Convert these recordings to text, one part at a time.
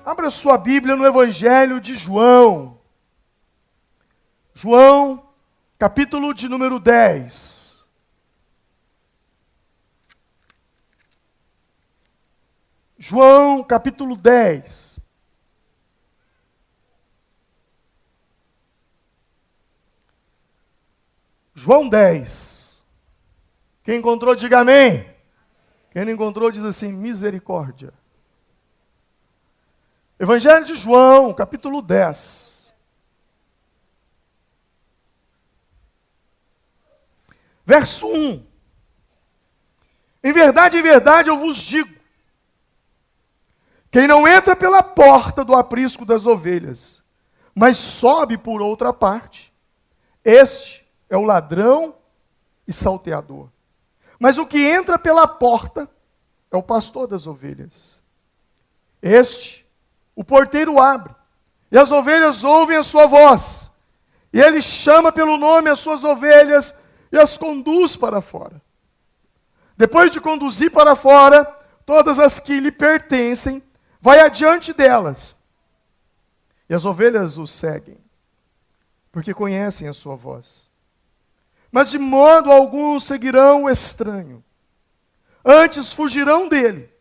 Abra sua Bíblia no Evangelho de João. João, capítulo de número 10. João, capítulo 10. João 10. Quem encontrou, diga amém. Quem não encontrou, diz assim, misericórdia. Evangelho de João, capítulo 10. Verso 1. Em verdade, eu vos digo, quem não entra pela porta do aprisco das ovelhas, mas sobe por outra parte, este é o ladrão e salteador. Mas o que entra pela porta é o pastor das ovelhas. O porteiro abre, e as ovelhas ouvem a sua voz, e ele chama pelo nome as suas ovelhas e as conduz para fora. Depois de conduzir para fora todas as que lhe pertencem, vai adiante delas, e as ovelhas o seguem, porque conhecem a sua voz. Mas de modo algum seguirão o estranho, antes fugirão dele,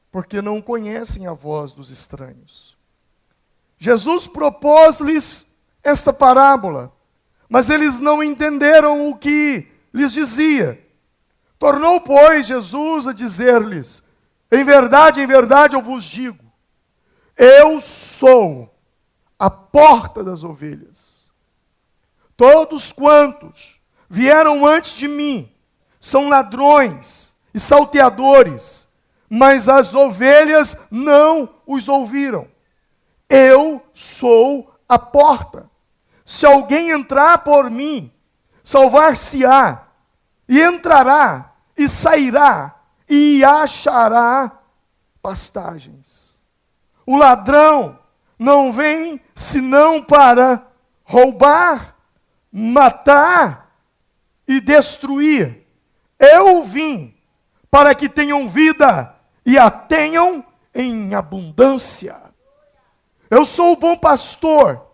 porque não conhecem a voz dos estranhos. Jesus propôs-lhes esta parábola, mas eles não entenderam o que lhes dizia. Tornou, pois, Jesus a dizer-lhes, em verdade, eu vos digo, eu sou a porta das ovelhas. Todos quantos vieram antes de mim são ladrões e salteadores, mas as ovelhas não os ouviram. Eu sou a porta. Se alguém entrar por mim, salvar-se-á, e entrará, e sairá, e achará pastagens. O ladrão não vem senão para roubar, matar e destruir. Eu vim para que tenham vida e a tenham em abundância. Eu sou o bom pastor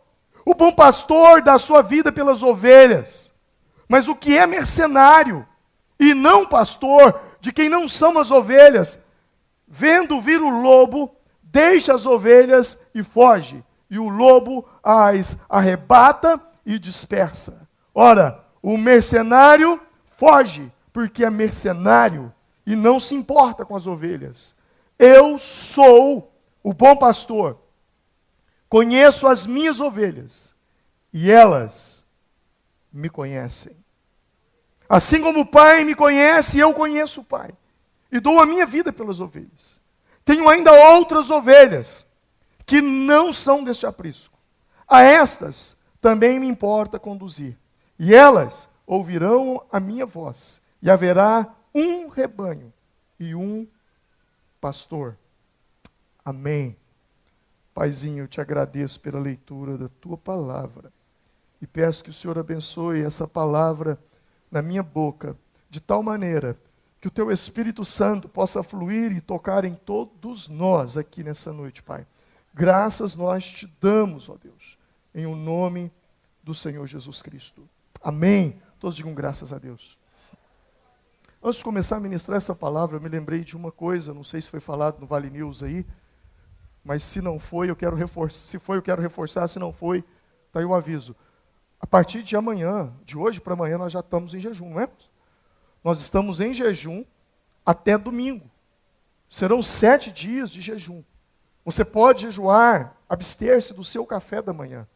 dá sua vida pelas ovelhas. Mas o que é mercenário e não pastor, de quem não são as ovelhas, vendo vir o lobo, deixa as ovelhas e foge, e o lobo as arrebata e dispersa. Ora, o mercenário foge, porque é mercenário e não se importa com as ovelhas. Eu sou o bom pastor, conheço as minhas ovelhas, e elas me conhecem. Assim como o Pai me conhece, eu conheço o Pai, e dou a minha vida pelas ovelhas. Tenho ainda outras ovelhas, que não são deste aprisco. A estas também me importa conduzir, e elas ouvirão a minha voz, e haverá um rebanho e um pastor. Amém. Paizinho, eu te agradeço pela leitura da tua palavra, e peço que o Senhor abençoe essa palavra na minha boca, de tal maneira que o teu Espírito Santo possa fluir e tocar em todos nós aqui nessa noite, Pai. Graças nós te damos, ó Deus, em o nome do Senhor Jesus Cristo. Amém. Todos digam graças a Deus. Antes de começar a ministrar essa palavra, eu me lembrei de uma coisa, não sei se foi falado no Vale News aí, mas se não foi, eu quero reforçar. Se foi, eu quero reforçar. Se não foi, está aí o aviso. A partir de amanhã, de hoje para amanhã, nós já estamos em jejum, não é? Nós estamos em jejum até domingo. Serão 7 dias de jejum. Você pode jejuar, abster-se do seu café da manhã,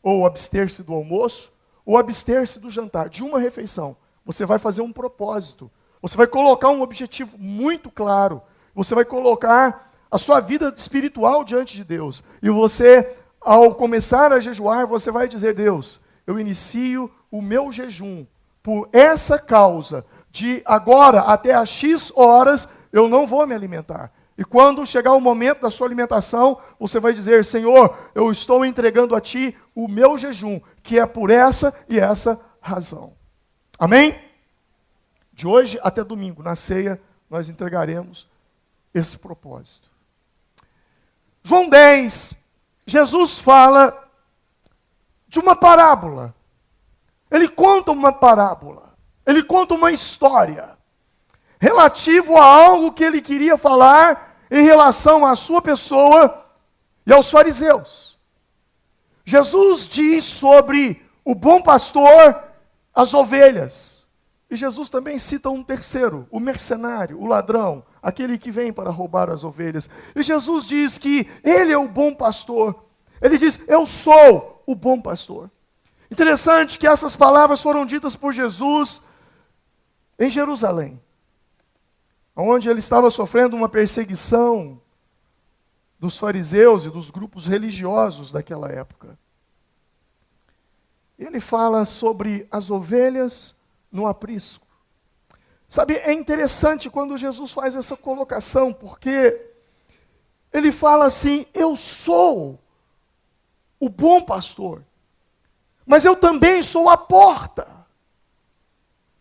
ou abster-se do almoço, ou abster-se do jantar, de uma refeição. Você vai fazer um propósito. Você vai colocar um objetivo muito claro. Você vai colocar a sua vida espiritual diante de Deus. E você, ao começar a jejuar, você vai dizer, Deus, eu inicio o meu jejum por essa causa, de agora até às X horas, eu não vou me alimentar. E quando chegar o momento da sua alimentação, você vai dizer, Senhor, eu estou entregando a Ti o meu jejum, que é por essa e essa razão. Amém? De hoje até domingo, na ceia, nós entregaremos esse propósito. João 10, Jesus fala de uma parábola. Ele conta uma parábola. Ele conta uma história relativo a algo que ele queria falar em relação à sua pessoa e aos fariseus. Jesus diz sobre o bom pastor, as ovelhas. E Jesus também cita um terceiro, o mercenário, o ladrão, aquele que vem para roubar as ovelhas. E Jesus diz que ele é o bom pastor. Ele diz, eu sou o bom pastor. Interessante que essas palavras foram ditas por Jesus em Jerusalém, onde ele estava sofrendo uma perseguição dos fariseus e dos grupos religiosos daquela época. Ele fala sobre as ovelhas no aprisco. Sabe, é interessante quando Jesus faz essa colocação, porque ele fala assim, eu sou o bom pastor, mas eu também sou a porta.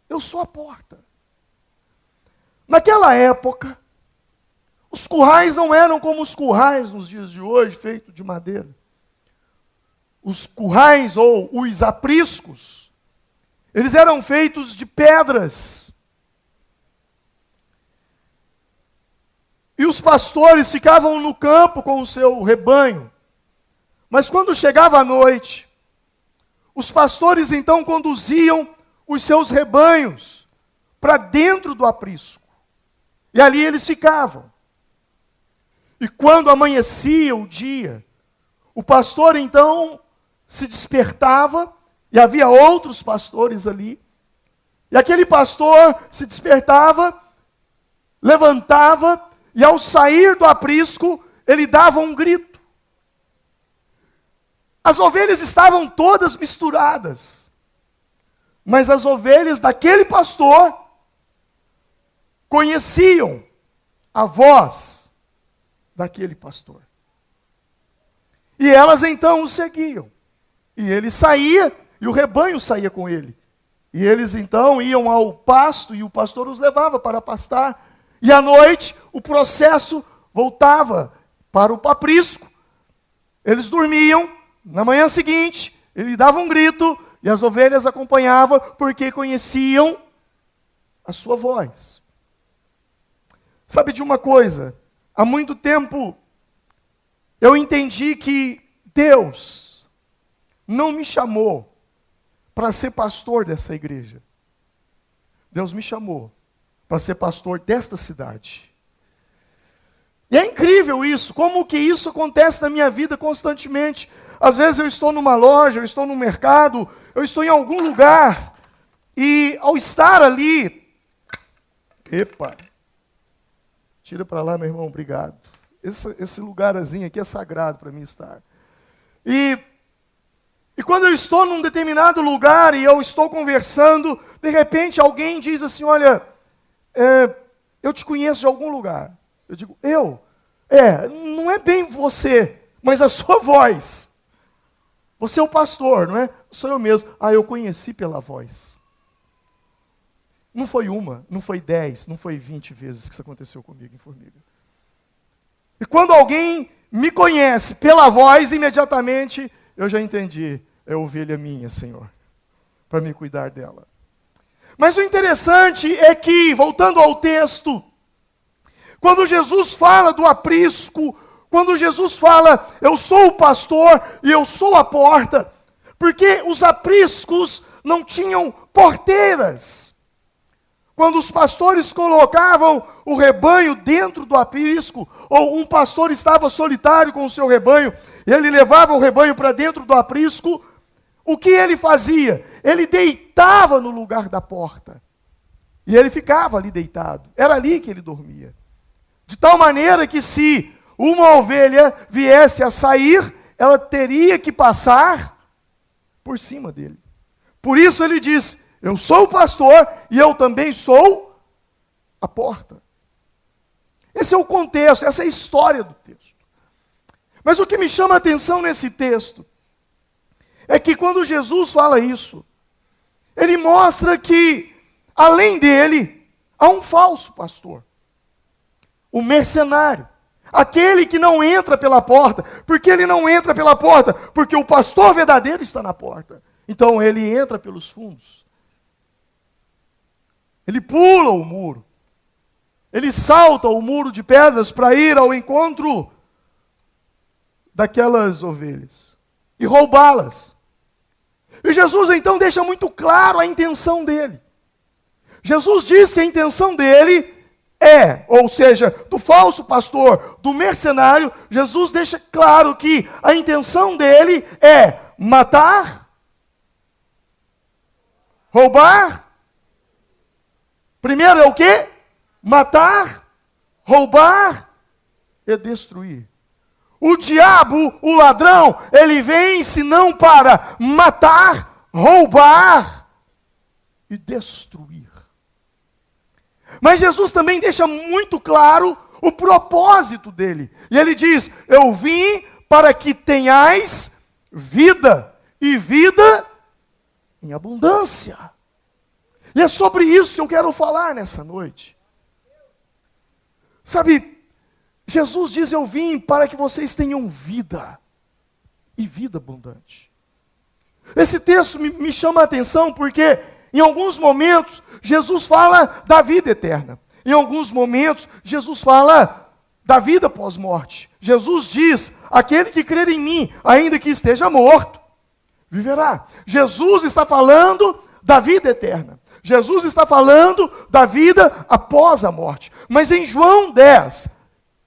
Eu sou a porta. Naquela época, os currais não eram como os currais nos dias de hoje, feitos de madeira. Os currais ou os apriscos, eles eram feitos de pedras. E os pastores ficavam no campo com o seu rebanho. Mas quando chegava a noite, os pastores então conduziam os seus rebanhos para dentro do aprisco. E ali eles ficavam. E quando amanhecia o dia, o pastor então se despertava, e havia outros pastores ali, e aquele pastor se despertava, levantava, e ao sair do aprisco, ele dava um grito. As ovelhas estavam todas misturadas, mas as ovelhas daquele pastor conheciam a voz daquele pastor. E elas então o seguiam. E ele saía, e o rebanho saía com ele. E eles então iam ao pasto, e o pastor os levava para pastar. E à noite, o processo voltava para o aprisco. Eles dormiam, na manhã seguinte, ele dava um grito, e as ovelhas acompanhavam, porque conheciam a sua voz. Sabe de uma coisa? Há muito tempo, eu entendi que Deus não me chamou para ser pastor dessa igreja. Deus me chamou para ser pastor desta cidade. E é incrível isso, como que isso acontece na minha vida constantemente. Às vezes eu estou numa loja, eu estou no mercado, eu estou em algum lugar, e ao estar ali, tira para lá, meu irmão, obrigado. Esse lugarzinho aqui é sagrado para mim estar. E quando eu estou num determinado lugar e eu estou conversando, de repente alguém diz assim, olha, eu te conheço de algum lugar. Eu digo, não é bem você, mas a sua voz. Você é o pastor, não é? Sou eu mesmo. Eu conheci pela voz. Não foi uma, não foi 10, não foi 20 vezes que isso aconteceu comigo em Formiga. E quando alguém me conhece pela voz, imediatamente eu já entendi. É ovelha minha, Senhor, para me cuidar dela. Mas o interessante é que, voltando ao texto, quando Jesus fala do aprisco, quando Jesus fala, eu sou o pastor e eu sou a porta, porque os apriscos não tinham porteiras. Quando os pastores colocavam o rebanho dentro do aprisco, ou um pastor estava solitário com o seu rebanho, e ele levava o rebanho para dentro do aprisco, o que ele fazia? Ele deitava no lugar da porta. E ele ficava ali deitado. Era ali que ele dormia. De tal maneira que se uma ovelha viesse a sair, ela teria que passar por cima dele. Por isso ele diz, eu sou o pastor e eu também sou a porta. Esse é o contexto, essa é a história do texto. Mas o que me chama a atenção nesse texto é que quando Jesus fala isso, ele mostra que, além dele, há um falso pastor, o mercenário, Aquele que não entra pela porta. Por que ele não entra pela porta? Porque o pastor verdadeiro está na porta. Então ele entra pelos fundos. Ele pula o muro. Ele salta o muro de pedras para ir ao encontro daquelas ovelhas e roubá-las. E Jesus então deixa muito claro a intenção dele. Jesus diz que a intenção dele ou seja, do falso pastor, do mercenário, Jesus deixa claro que a intenção dele é matar, roubar. Primeiro é o quê? Matar, roubar e destruir. O diabo, o ladrão, ele vem senão para matar, roubar e destruir. Mas Jesus também deixa muito claro o propósito dele. E ele diz: eu vim para que tenhais vida, e vida em abundância. E é sobre isso que eu quero falar nessa noite. Sabe, Jesus diz: eu vim para que vocês tenham vida, e vida abundante. Esse texto me chama a atenção porque, em alguns momentos, Jesus fala da vida eterna. Em alguns momentos, Jesus fala da vida pós-morte. Jesus diz: aquele que crer em mim, ainda que esteja morto, viverá. Jesus está falando da vida eterna. Jesus está falando da vida após a morte. Mas em João 10,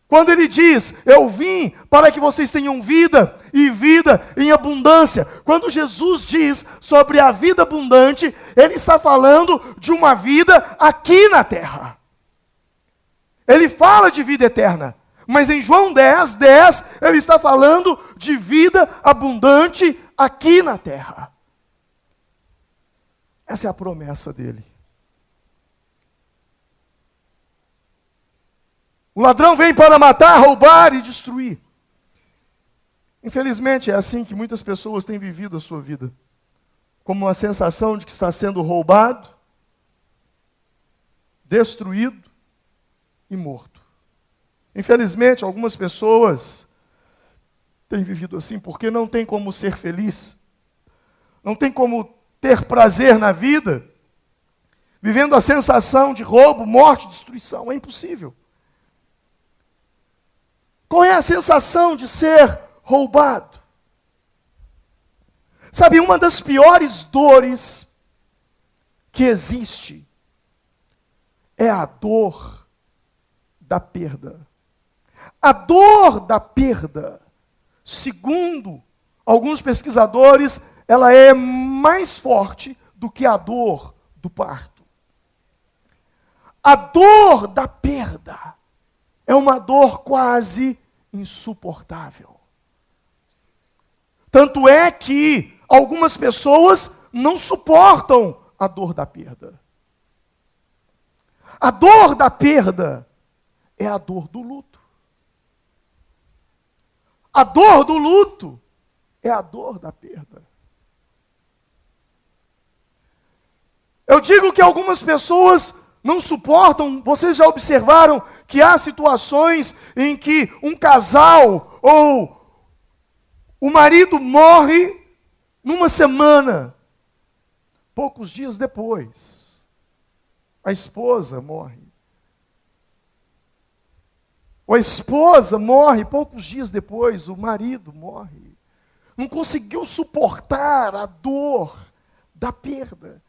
quando ele diz: eu vim para que vocês tenham vida, e vida em abundância. Quando Jesus diz sobre a vida abundante, ele está falando de uma vida aqui na terra. Ele fala de vida eterna. Mas em João 10, ele está falando de vida abundante aqui na terra. Essa é a promessa dele. O ladrão vem para matar, roubar e destruir. Infelizmente, é assim que muitas pessoas têm vivido a sua vida. Como uma sensação de que está sendo roubado, destruído e morto. Infelizmente, algumas pessoas têm vivido assim porque não tem como ser feliz. Não tem como ter prazer na vida, vivendo a sensação de roubo, morte, destruição. É impossível. Qual é a sensação de ser roubado? Sabe, uma das piores dores que existe é a dor da perda. A dor da perda, segundo alguns pesquisadores, ela é mais forte do que a dor do parto. A dor da perda é uma dor quase insuportável. Tanto é que algumas pessoas não suportam a dor da perda. A dor da perda é a dor do luto. A dor do luto é a dor da perda. Eu digo que algumas pessoas não suportam. Vocês já observaram que há situações em que um casal ou o marido morre numa semana. Poucos dias depois, a esposa morre. Ou a esposa morre, poucos dias depois, o marido morre. Não conseguiu suportar a dor da perda.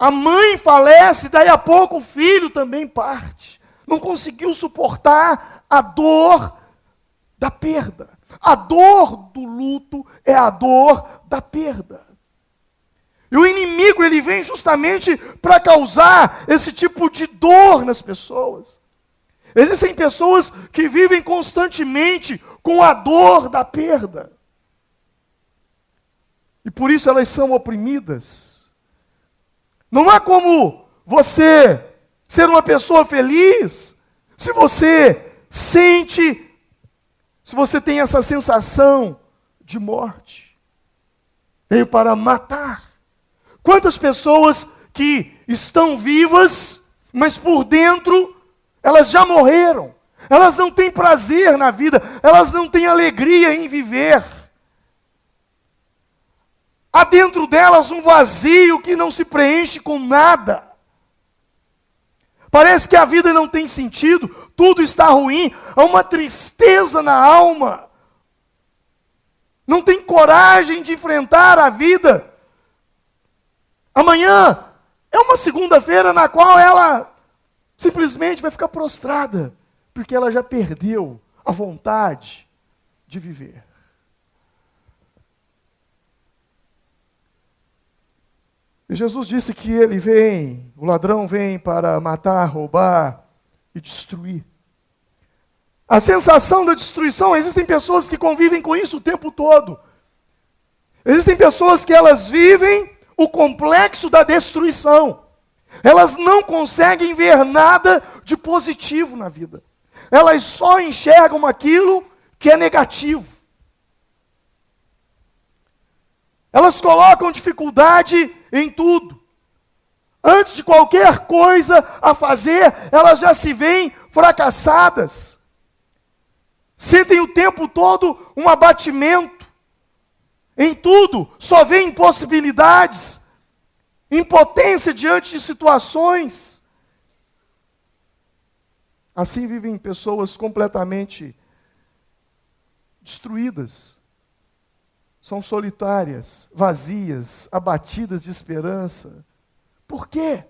A mãe falece, daí a pouco o filho também parte. Não conseguiu suportar a dor da perda. A dor do luto é a dor da perda. E o inimigo, ele vem justamente para causar esse tipo de dor nas pessoas. Existem pessoas que vivem constantemente com a dor da perda. E por isso elas são oprimidas. Não há como você ser uma pessoa feliz se você sente, se você tem essa sensação de morte. Veio para matar. Quantas pessoas que estão vivas, mas por dentro elas já morreram. elas não têm prazer na vida, elas não têm alegria em viver. Há dentro delas um vazio que não se preenche com nada. Parece que a vida não tem sentido, tudo está ruim, há uma tristeza na alma. Não tem coragem de enfrentar a vida. Amanhã é uma segunda-feira na qual ela simplesmente vai ficar prostrada, porque ela já perdeu a vontade de viver. E Jesus disse que ele vem, o ladrão vem para matar, roubar e destruir. A sensação da destruição, existem pessoas que convivem com isso o tempo todo. Existem pessoas que elas vivem o complexo da destruição. Elas não conseguem ver nada de positivo na vida. Elas só enxergam aquilo que é negativo. Elas colocam dificuldade em tudo. Antes de qualquer coisa a fazer, elas já se veem fracassadas. Sentem o tempo todo um abatimento. Em tudo, só veem impossibilidades, impotência diante de situações. Assim vivem pessoas completamente destruídas. São solitárias, vazias, abatidas de esperança. Por quê?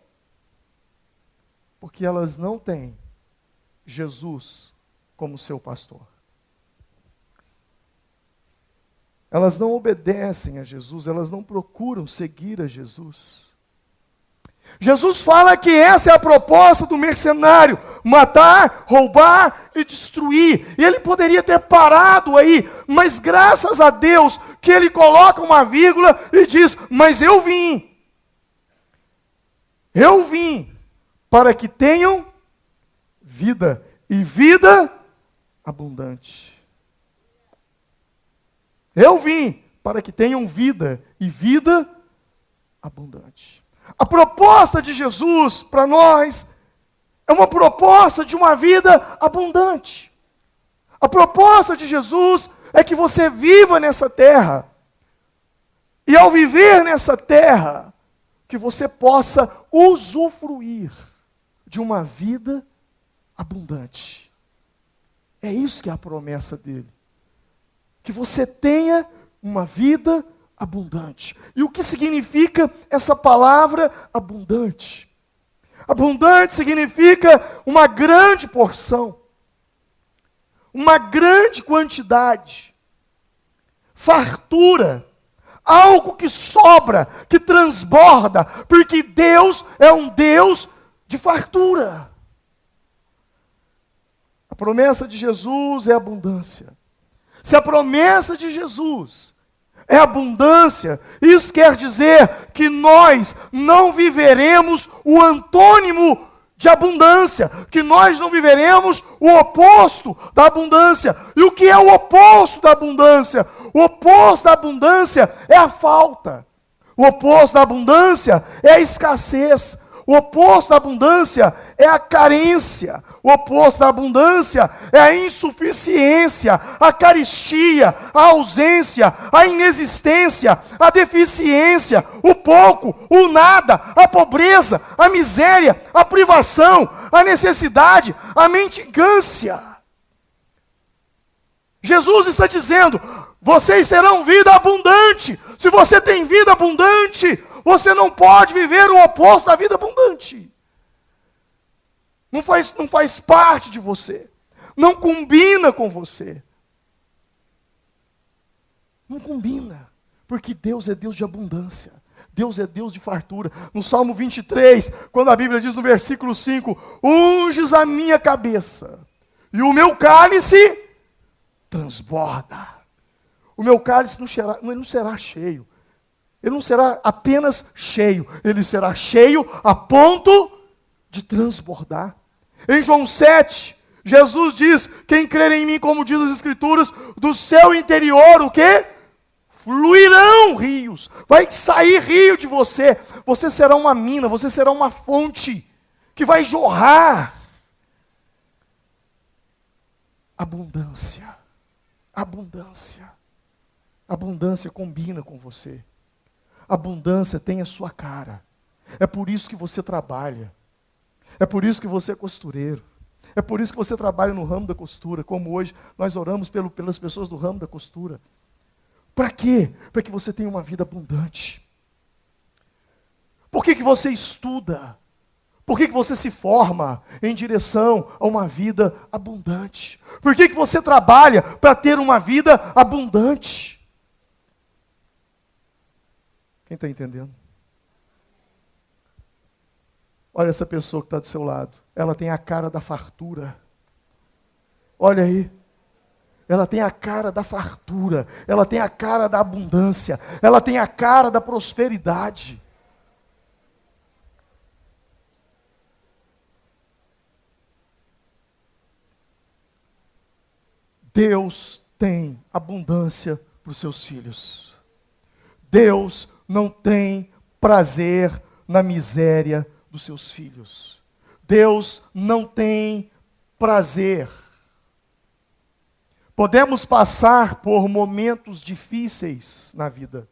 Porque elas não têm Jesus como seu pastor. Elas não obedecem a Jesus, elas não procuram seguir a Jesus. Jesus fala que essa é a proposta do mercenário: matar, roubar e destruir. E ele poderia ter parado aí, mas graças a Deus que ele coloca uma vírgula e diz: mas eu vim para que tenham vida, e vida abundante. Eu vim para que tenham vida, e vida abundante. A proposta de Jesus para nós é uma proposta de uma vida abundante. A proposta de Jesus é que você viva nessa terra. E ao viver nessa terra, que você possa usufruir de uma vida abundante. É isso que é a promessa dele. Que você tenha uma vida abundante. E o que significa essa palavra abundante? Abundante significa uma grande porção, uma grande quantidade, fartura, algo que sobra, que transborda, porque Deus é um Deus de fartura. A promessa de Jesus é abundância. Se a promessa de Jesus é abundância, isso quer dizer que nós não viveremos o antônimo de abundância, que nós não viveremos o oposto da abundância. E o que é o oposto da abundância? O oposto da abundância é a falta. O oposto da abundância é a escassez. O oposto da abundância é a carência. O oposto da abundância é a insuficiência, a carestia, a ausência, a inexistência, a deficiência, o pouco, o nada, a pobreza, a miséria, a privação, a necessidade, a mendicância. Jesus está dizendo: vocês terão vida abundante. Se você tem vida abundante, você não pode viver o oposto da vida abundante. Não faz parte de você. Não combina com você. Não combina. Porque Deus é Deus de abundância. Deus é Deus de fartura. No Salmo 23, quando a Bíblia diz no versículo 5: unges a minha cabeça, e o meu cálice transborda. O meu cálice não será cheio. Ele não será apenas cheio. Ele será cheio a ponto de transbordar. Em João 7, Jesus diz: quem crer em mim, como diz as Escrituras, do seu interior, o quê? Fluirão rios. Vai sair rio de você. Você será uma mina, você será uma fonte que vai jorrar. abundância. Abundância. Abundância combina com você. Abundância tem a sua cara. É por isso que você trabalha. É por isso que você é costureiro. É por isso que você trabalha no ramo da costura, como hoje nós oramos pelas pessoas do ramo da costura. Para quê? Para que você tenha uma vida abundante. Por que você estuda? Por que você se forma em direção a uma vida abundante? Por que você trabalha para ter uma vida abundante? Quem está entendendo? Olha essa pessoa que está do seu lado. Ela tem a cara da fartura. Olha aí. Ela tem a cara da fartura. Ela tem a cara da abundância. Ela tem a cara da prosperidade. Deus tem abundância para os seus filhos. Deus não tem prazer na miséria dos seus filhos. Deus não tem prazer. Podemos passar por momentos difíceis na vida.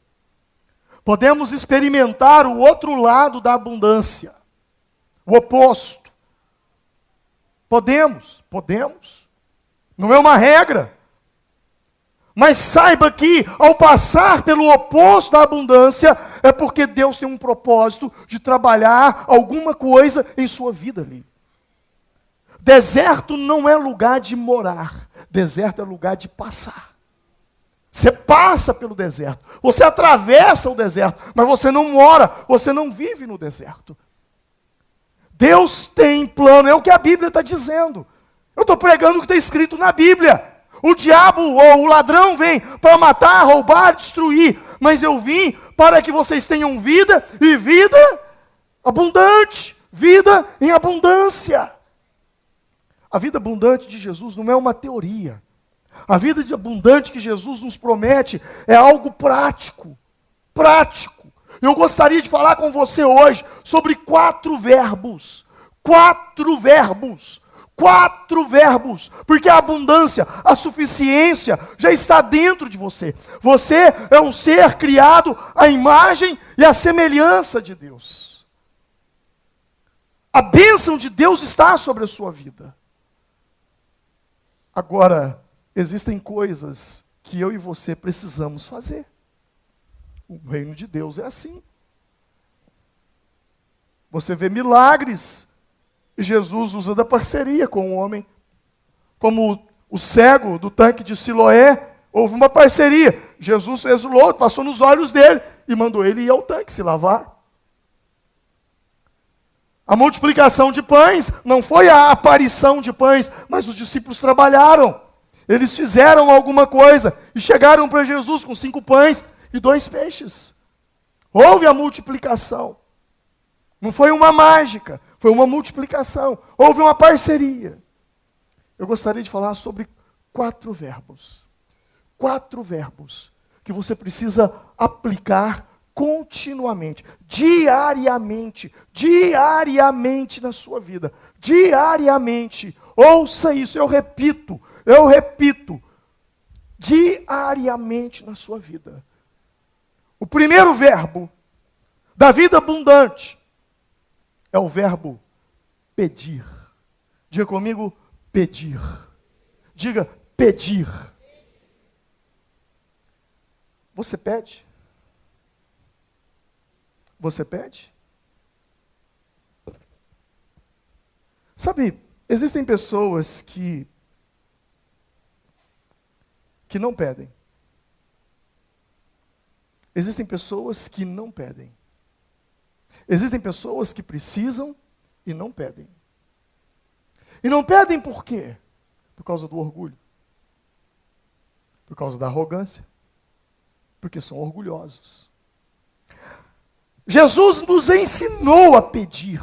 Podemos experimentar o outro lado da abundância, o oposto. Podemos. Não é uma regra. Mas saiba que, ao passar pelo oposto da abundância, é porque Deus tem um propósito de trabalhar alguma coisa em sua vida ali. Deserto não é lugar de morar. Deserto é lugar de passar. Você passa pelo deserto. Você atravessa o deserto. Mas você não mora. Você não vive no deserto. Deus tem plano. É o que a Bíblia está dizendo. Eu estou pregando o que está escrito na Bíblia. O diabo ou o ladrão vem para matar, roubar, destruir. Mas eu vim para que vocês tenham vida e vida abundante. Vida em abundância. A vida abundante de Jesus não é uma teoria. A vida abundante que Jesus nos promete é algo prático. Prático. Eu gostaria de falar com você hoje sobre 4 verbos. 4 verbos. 4 verbos, porque a abundância, a suficiência já está dentro de você. Você é um ser criado à imagem e à semelhança de Deus. A bênção de Deus está sobre a sua vida. Agora, existem coisas que eu e você precisamos fazer. O reino de Deus é assim. Você vê milagres. E Jesus usa da parceria com o homem. Como o cego do tanque de Siloé, houve uma parceria. Jesus fez o lodo, passou nos olhos dele e mandou ele ir ao tanque se lavar. A multiplicação de pães não foi a aparição de pães, mas os discípulos trabalharam. Eles fizeram alguma coisa e chegaram para Jesus com 5 pães e 2 peixes. Houve a multiplicação. Não foi uma mágica. Foi uma multiplicação. Houve uma parceria. Eu gostaria de falar sobre 4 verbos. 4 verbos que você precisa aplicar continuamente, diariamente na sua vida. Diariamente. Ouça isso, eu repito. Diariamente na sua vida. O primeiro verbo da vida abundante é o verbo pedir. Diga comigo, pedir. Diga, pedir. Você pede? Você pede? Sabe, existem pessoas que não pedem. Existem pessoas que não pedem. Existem pessoas que precisam e não pedem. E não pedem por quê? Por causa do orgulho. Por causa da arrogância. Porque são orgulhosos. Jesus nos ensinou a pedir.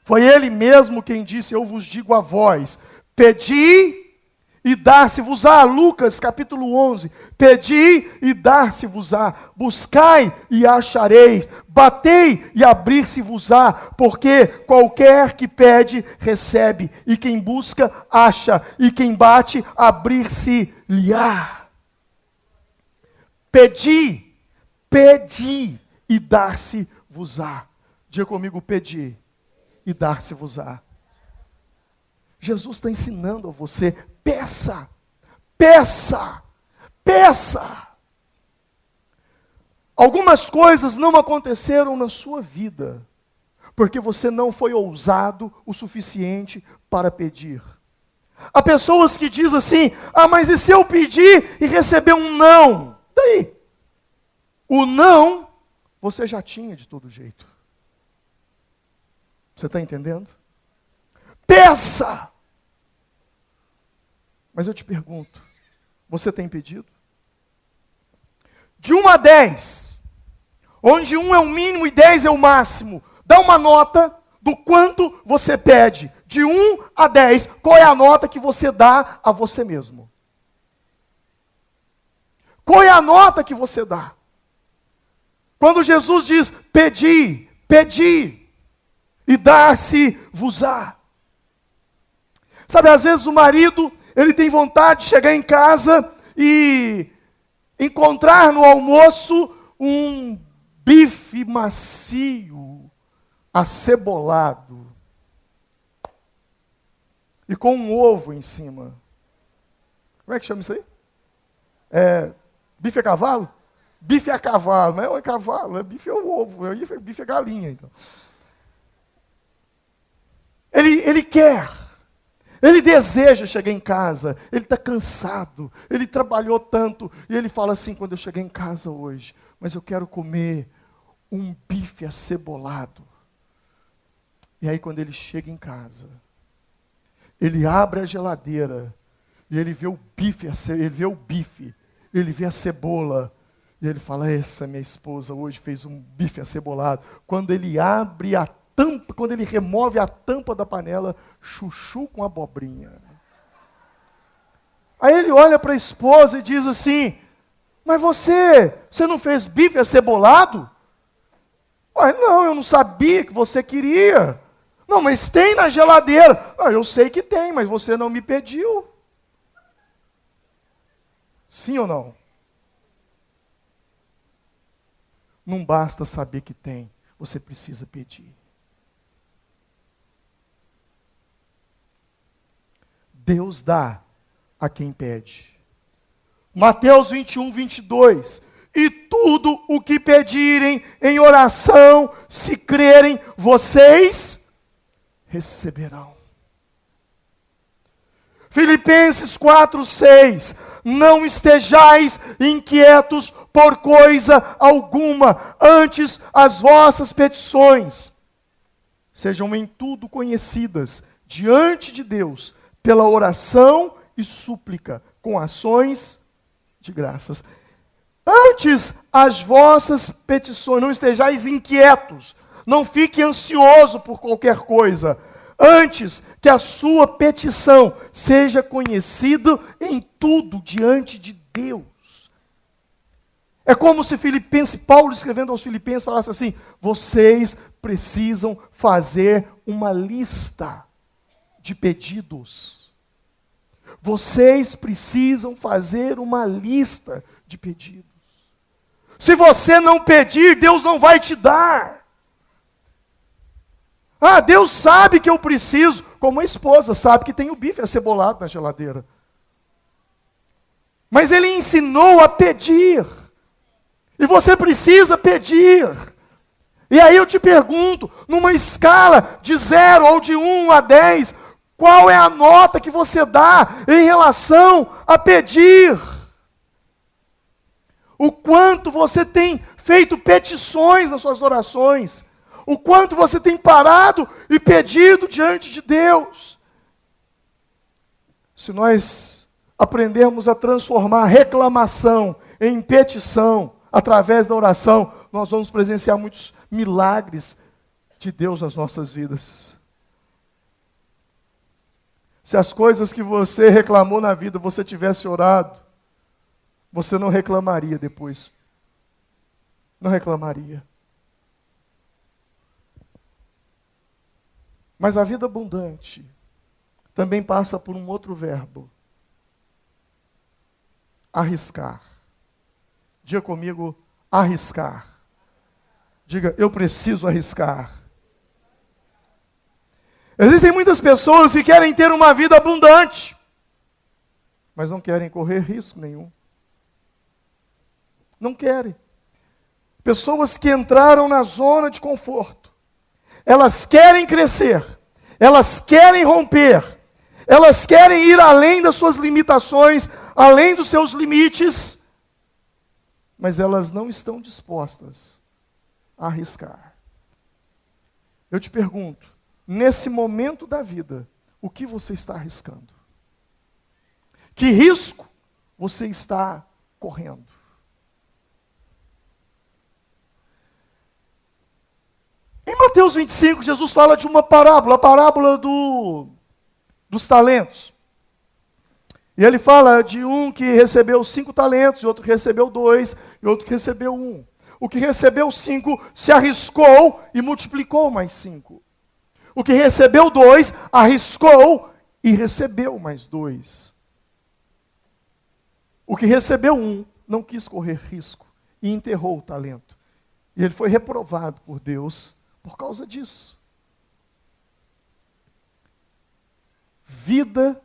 Foi Ele mesmo quem disse, eu vos digo a vós, pedi e dar-se-vos-á. Lucas capítulo 11. Pedi e dar-se-vos-á. Buscai e achareis. Batei e abrir-se-vos-á. Porque qualquer que pede, recebe. E quem busca, acha. E quem bate, abrir-se-lhe-á. Pedi, pedi e dar-se-vos-á. Diga comigo, pedi e dar-se-vos-á. Jesus está ensinando a você, peça, peça, peça. Algumas coisas não aconteceram na sua vida, porque você não foi ousado o suficiente para pedir. Há pessoas que dizem assim, mas e se eu pedir e receber um não? Daí, o não, você já tinha de todo jeito. Você está entendendo? Peça! Mas eu te pergunto, você tem pedido? De 1 a 10, onde 1 é o mínimo e 10 é o máximo, dá uma nota do quanto você pede. De 1 a 10, qual é a nota que você dá a você mesmo? Qual é a nota que você dá? Quando Jesus diz, pedi, pedi, e dar-se-vos-á. Sabe, às vezes o marido, ele tem vontade de chegar em casa e encontrar no almoço um bife macio, acebolado, e com um ovo em cima. Como é que chama isso aí? Bife a cavalo? Bife a cavalo, não é cavalo, bife é o ovo, bife é galinha. Então. Ele quer, ele deseja chegar em casa, ele está cansado, ele trabalhou tanto, e ele fala assim, quando eu chegar em casa hoje, mas eu quero comer um bife acebolado. E aí quando ele chega em casa, ele abre a geladeira, e ele vê o bife, ele vê a cebola, e ele fala, essa minha esposa hoje fez um bife acebolado. Quando ele abre a tampa, quando ele remove a tampa da panela, chuchu com abobrinha. Aí ele olha para a esposa e diz assim, mas você não fez bife acebolado? Não, eu não sabia que você queria. Não, mas tem na geladeira. Eu sei que tem, mas você não me pediu. Sim ou não? Não basta saber que tem, você precisa pedir. Deus dá a quem pede. Mateus 21, 22. E tudo o que pedirem em oração, se crerem, vocês receberão. Filipenses 4, 6. Não estejais inquietos por coisa alguma, antes as vossas petições sejam em tudo conhecidas diante de Deus, pela oração e súplica, com ações de graças. Antes as vossas petições, não estejais inquietos, não fique ansioso por qualquer coisa. Antes que a sua petição seja conhecida em tudo diante de Deus. É como se Paulo escrevendo aos Filipenses falasse assim, vocês precisam fazer uma lista de pedidos. Vocês precisam fazer uma lista de pedidos. Se você não pedir, Deus não vai te dar. Deus sabe que eu preciso, como a esposa sabe que tem o bife acebolado na geladeira. Mas Ele ensinou a pedir. E você precisa pedir. E aí eu te pergunto, numa escala de 0 ou de 1 a 10, qual é a nota que você dá em relação a pedir? O quanto você tem feito petições nas suas orações? O quanto você tem parado e pedido diante de Deus? Se nós aprendermos a transformar reclamação em petição através da oração, nós vamos presenciar muitos milagres de Deus nas nossas vidas. Se as coisas que você reclamou na vida, você tivesse orado, você não reclamaria depois. Não reclamaria. Mas a vida abundante também passa por um outro verbo. Arriscar. Diga comigo, arriscar. Diga, eu preciso arriscar. Existem muitas pessoas que querem ter uma vida abundante, mas não querem correr risco nenhum. Não querem. Pessoas que entraram na zona de conforto. Elas querem crescer. Elas querem romper. Elas querem ir além das suas limitações, além dos seus limites, mas elas não estão dispostas a arriscar. Eu te pergunto, nesse momento da vida, o que você está arriscando? Que risco você está correndo? Em Mateus 25, Jesus fala de uma parábola, a parábola dos talentos. E ele fala de um que recebeu 5 talentos, e outro que recebeu 2, e outro que recebeu 1. O que recebeu 5 se arriscou e multiplicou mais 5. O que recebeu 2 arriscou e recebeu mais 2. O que recebeu 1 não quis correr risco e enterrou o talento. E ele foi reprovado por Deus por causa disso. Vida,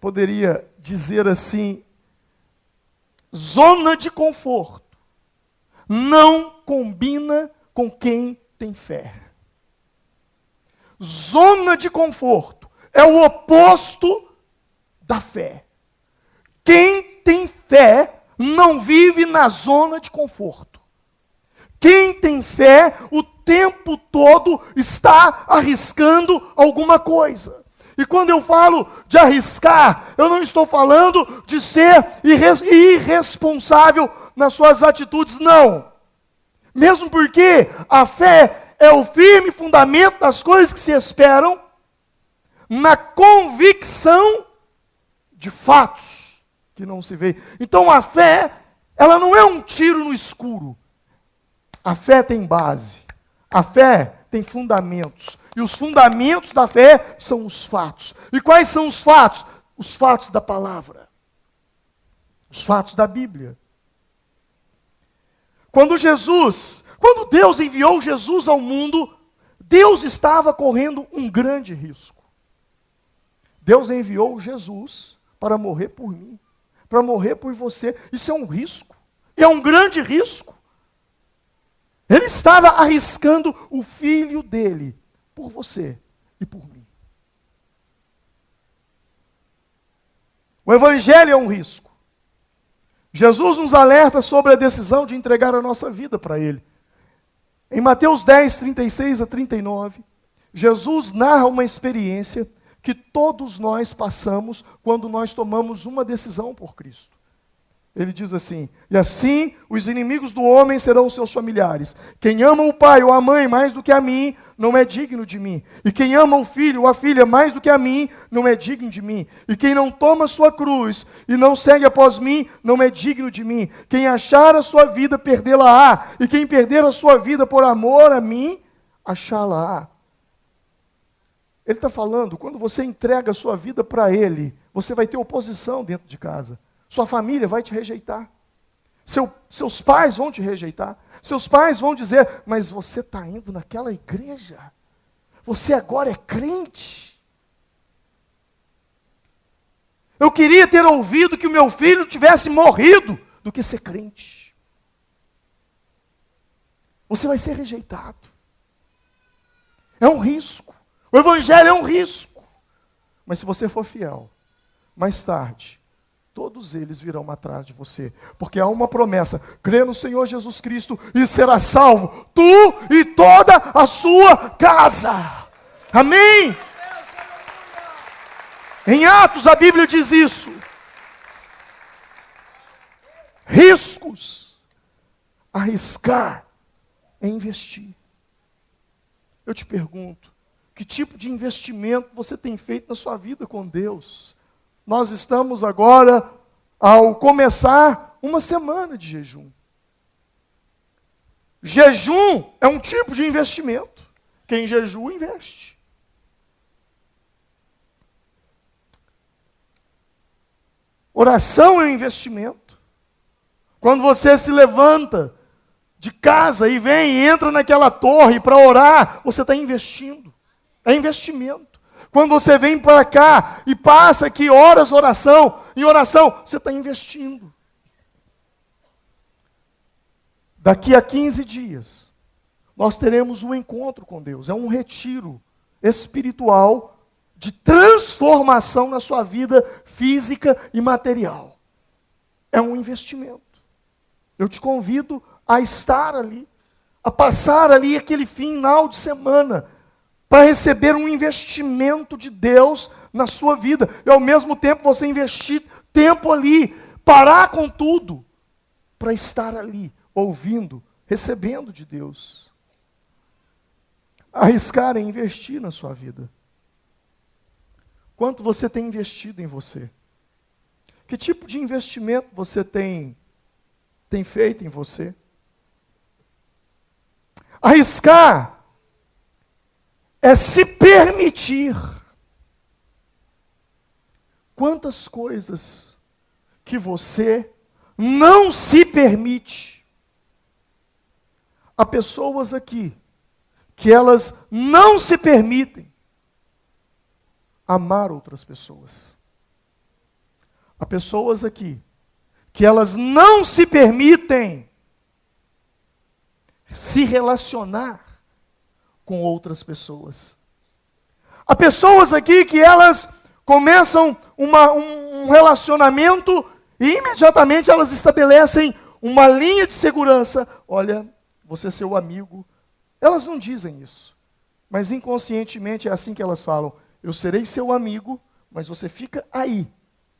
poderia dizer assim, zona de conforto, não combina com quem tem fé. Zona de conforto é o oposto da fé. Quem tem fé não vive na zona de conforto. Quem tem fé o tempo todo está arriscando alguma coisa. E quando eu falo de arriscar, eu não estou falando de ser irresponsável nas suas atitudes, não. Mesmo porque a fé é o firme fundamento das coisas que se esperam, na convicção de fatos que não se vê. Então a fé, ela não é um tiro no escuro. A fé tem base. A fé tem fundamentos. E os fundamentos da fé são os fatos. E quais são os fatos? Os fatos da palavra. Os fatos da Bíblia. Quando Deus enviou Jesus ao mundo, Deus estava correndo um grande risco. Deus enviou Jesus para morrer por mim, para morrer por você. Isso é um risco. É um grande risco. Ele estava arriscando o filho dele por você e por mim. O evangelho é um risco. Jesus nos alerta sobre a decisão de entregar a nossa vida para ele. Em Mateus 10, 36 a 39, Jesus narra uma experiência que todos nós passamos quando nós tomamos uma decisão por Cristo. Ele diz assim: e assim os inimigos do homem serão seus familiares. Quem ama o pai ou a mãe mais do que a mim, não é digno de mim. E quem ama o filho ou a filha mais do que a mim, não é digno de mim. E quem não toma sua cruz e não segue após mim, não é digno de mim. Quem achar a sua vida, perdê-la-á. E quem perder a sua vida por amor a mim, achá-la-á. Ele está falando, quando você entrega a sua vida para Ele, você vai ter oposição dentro de casa. Sua família vai te rejeitar. Seus pais vão te rejeitar. Seus pais vão dizer, mas você está indo naquela igreja. Você agora é crente. Eu queria ter ouvido que o meu filho tivesse morrido do que ser crente. Você vai ser rejeitado. É um risco. O evangelho é um risco. Mas se você for fiel, mais tarde, todos eles virão atrás de você, porque há uma promessa: crê no Senhor Jesus Cristo e será salvo, tu e toda a sua casa. Amém? Em Atos a Bíblia diz isso. Riscos. Arriscar é investir. Eu te pergunto, Que tipo de investimento você tem feito na sua vida com Deus? Nós estamos agora, ao começar uma semana de jejum. Jejum é um tipo de investimento. Quem jejua, investe. Oração é um investimento. Quando você se levanta de casa e vem e entra naquela torre para orar, você está investindo. É investimento. Quando você vem para cá e passa aqui horas em oração, você está investindo. Daqui a 15 dias, nós teremos um encontro com Deus. É um retiro espiritual de transformação na sua vida física e material. É um investimento. Eu te convido a estar ali, a passar ali aquele final de semana, para receber um investimento de Deus na sua vida. E ao mesmo tempo você investir tempo ali, parar com tudo, para estar ali, ouvindo, recebendo de Deus. Arriscar é investir na sua vida. Quanto você tem investido em você? Que tipo de investimento você tem feito em você? Arriscar é se permitir. Quantas coisas que você não se permite? Há pessoas aqui que elas não se permitem amar outras pessoas. Há pessoas aqui que elas não se permitem se relacionar com outras pessoas. Há pessoas aqui que elas começam um relacionamento e imediatamente elas estabelecem uma linha de segurança. Olha, você é seu amigo. Elas não dizem isso, mas inconscientemente é assim que elas falam. Eu serei seu amigo, mas você fica aí,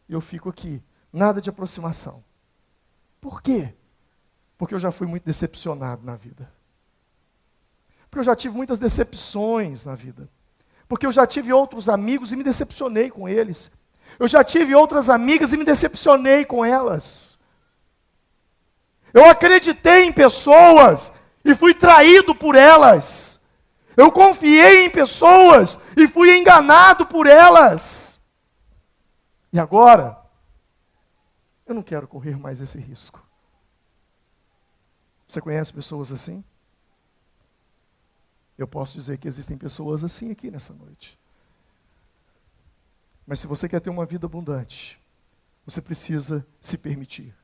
eu fico aqui. Nada de aproximação. Por quê? Porque eu já fui muito decepcionado na vida. Porque eu já tive muitas decepções na vida. Porque eu já tive outros amigos e me decepcionei com eles. Eu já tive outras amigas e me decepcionei com elas. Eu acreditei em pessoas e fui traído por elas. Eu confiei em pessoas e fui enganado por elas. E agora, eu não quero correr mais esse risco. Você conhece pessoas assim? Eu posso dizer que existem pessoas assim aqui nessa noite. Mas se você quer ter uma vida abundante, você precisa se permitir.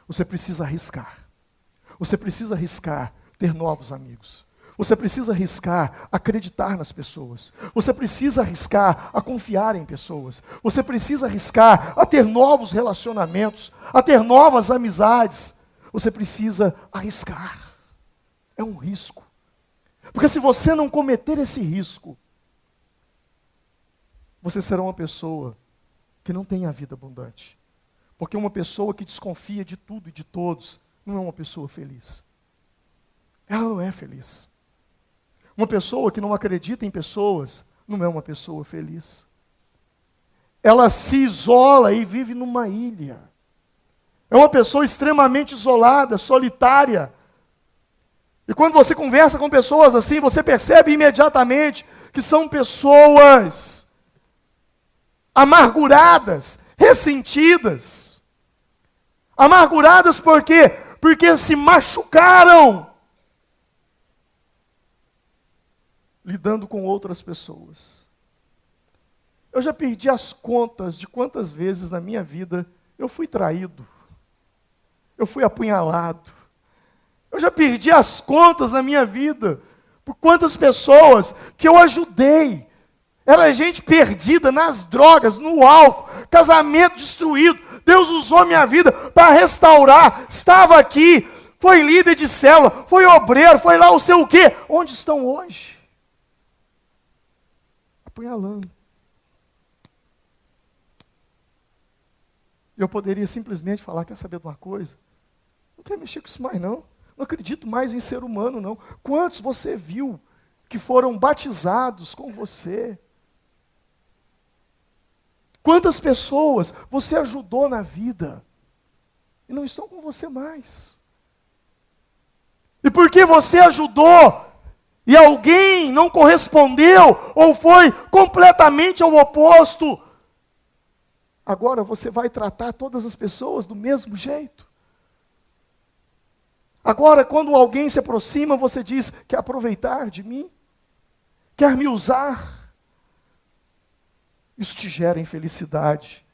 Você precisa arriscar. Você precisa arriscar ter novos amigos. Você precisa arriscar acreditar nas pessoas. Você precisa arriscar a confiar em pessoas. Você precisa arriscar a ter novos relacionamentos, a ter novas amizades. Você precisa arriscar. É um risco. Porque se você não cometer esse risco, você será uma pessoa que não tem a vida abundante. Porque uma pessoa que desconfia de tudo e de todos não é uma pessoa feliz. Ela não é feliz. Uma pessoa que não acredita em pessoas não é uma pessoa feliz. Ela se isola e vive numa ilha. É uma pessoa extremamente isolada, solitária. E quando você conversa com pessoas assim, você percebe imediatamente que são pessoas amarguradas, ressentidas. Amarguradas por quê? Porque se machucaram lidando com outras pessoas. Eu já perdi as contas de quantas vezes na minha vida eu fui traído. Eu fui apunhalado. Eu já perdi as contas na minha vida por quantas pessoas que eu ajudei. Era gente perdida nas drogas, no álcool, casamento destruído. Deus usou minha vida para restaurar. Estava aqui, foi líder de célula, foi obreiro, foi lá o sei o quê. Onde estão hoje? Apunhalando. Eu poderia simplesmente falar, quer saber de uma coisa? Não quero mexer com isso mais não. Não acredito mais em ser humano, não. Quantos você viu que foram batizados com você? Quantas pessoas você ajudou na vida e não estão com você mais? E porque você ajudou e alguém não correspondeu ou foi completamente ao oposto, agora você vai tratar todas as pessoas do mesmo jeito? Agora, quando alguém se aproxima, você diz: quer aproveitar de mim? Quer me usar? Isso te gera infelicidade.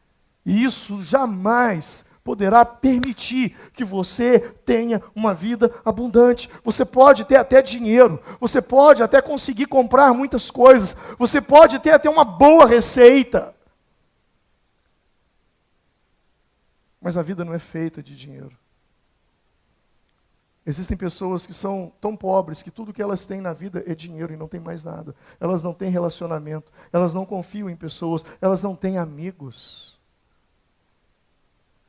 E isso jamais poderá permitir que você tenha uma vida abundante. Você pode ter até dinheiro, você pode até conseguir comprar muitas coisas, você pode ter até uma boa receita. Mas a vida não é feita de dinheiro. Existem pessoas que são tão pobres que tudo que elas têm na vida é dinheiro e não tem mais nada. Elas não têm relacionamento, elas não confiam em pessoas, elas não têm amigos.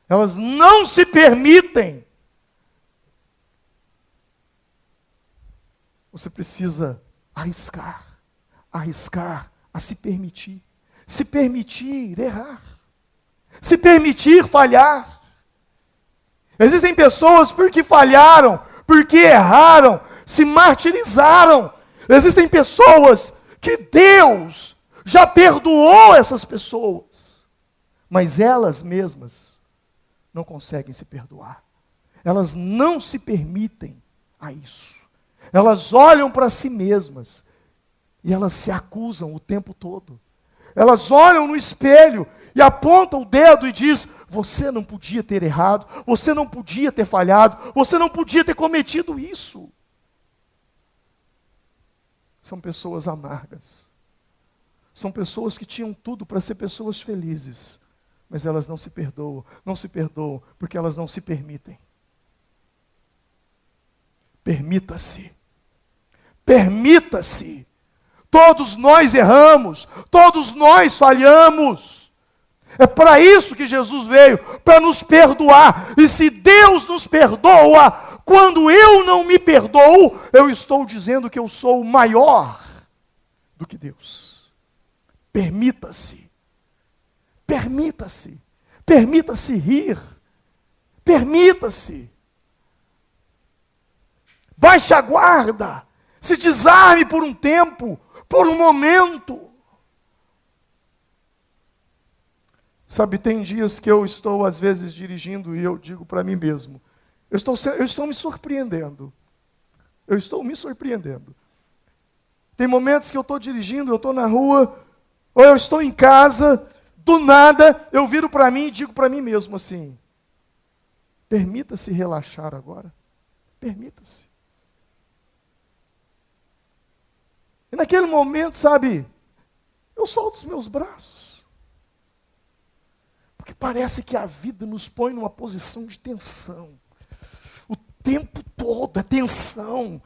Elas não se permitem. Você precisa arriscar a se permitir errar, se permitir falhar. Existem pessoas porque falharam, porque erraram, se martirizaram. Existem pessoas que Deus já perdoou essas pessoas, mas elas mesmas não conseguem se perdoar. Elas não se permitem a isso. Elas olham para si mesmas e elas se acusam o tempo todo. Elas olham no espelho e apontam o dedo e dizem: você não podia ter errado, você não podia ter falhado, você não podia ter cometido isso. São pessoas amargas. São pessoas que tinham tudo para ser pessoas felizes, mas elas não se perdoam porque elas não se permitem. Permita-se. Permita-se. Todos nós erramos, todos nós falhamos. É para isso que Jesus veio, para nos perdoar. E se Deus nos perdoa, quando eu não me perdoo, eu estou dizendo que eu sou maior do que Deus. Permita-se. Permita-se. Permita-se rir. Permita-se. Baixe a guarda. Se desarme por um tempo, por um momento. Sabe, tem dias que eu estou, às vezes, dirigindo e eu digo para mim mesmo: eu estou me surpreendendo. Eu estou me surpreendendo. Tem momentos que eu estou dirigindo, eu estou na rua, ou eu estou em casa, do nada, eu viro para mim e digo para mim mesmo assim: permita-se relaxar agora. Permita-se. E naquele momento, sabe, eu solto os meus braços. Porque parece que a vida nos põe numa posição de tensão. O tempo todo é tensão.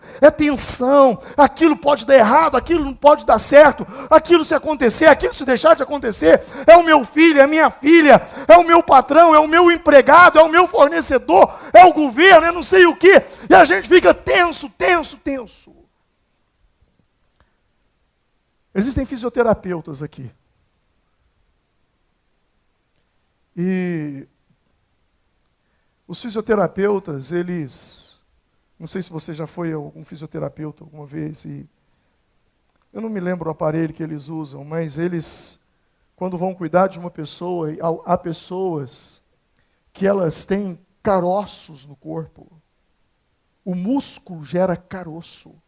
Aquilo pode dar errado, aquilo não pode dar certo. Aquilo se acontecer, aquilo se deixar de acontecer. É o meu filho, é a minha filha, é o meu patrão, é o meu empregado, é o meu fornecedor, é o governo, é não sei o quê. E a gente fica tenso. Existem fisioterapeutas aqui. E os fisioterapeutas, não sei se você já foi a algum fisioterapeuta alguma vez, e eu não me lembro o aparelho que eles usam, mas eles, quando vão cuidar de uma pessoa, há pessoas que elas têm caroços no corpo. O músculo gera caroço.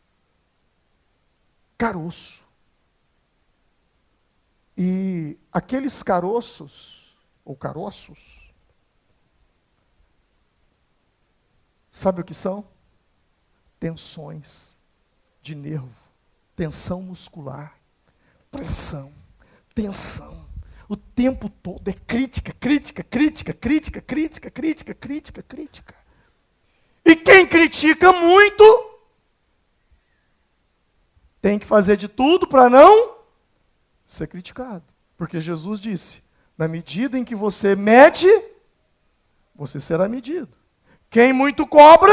E aqueles caroços, ou caroços, sabe o que são? Tensões de nervo, tensão muscular, pressão, tensão. O tempo todo é crítica. E quem critica muito, tem que fazer de tudo para não ser criticado. Porque Jesus disse: na medida em que você mede, você será medido. Quem muito cobra,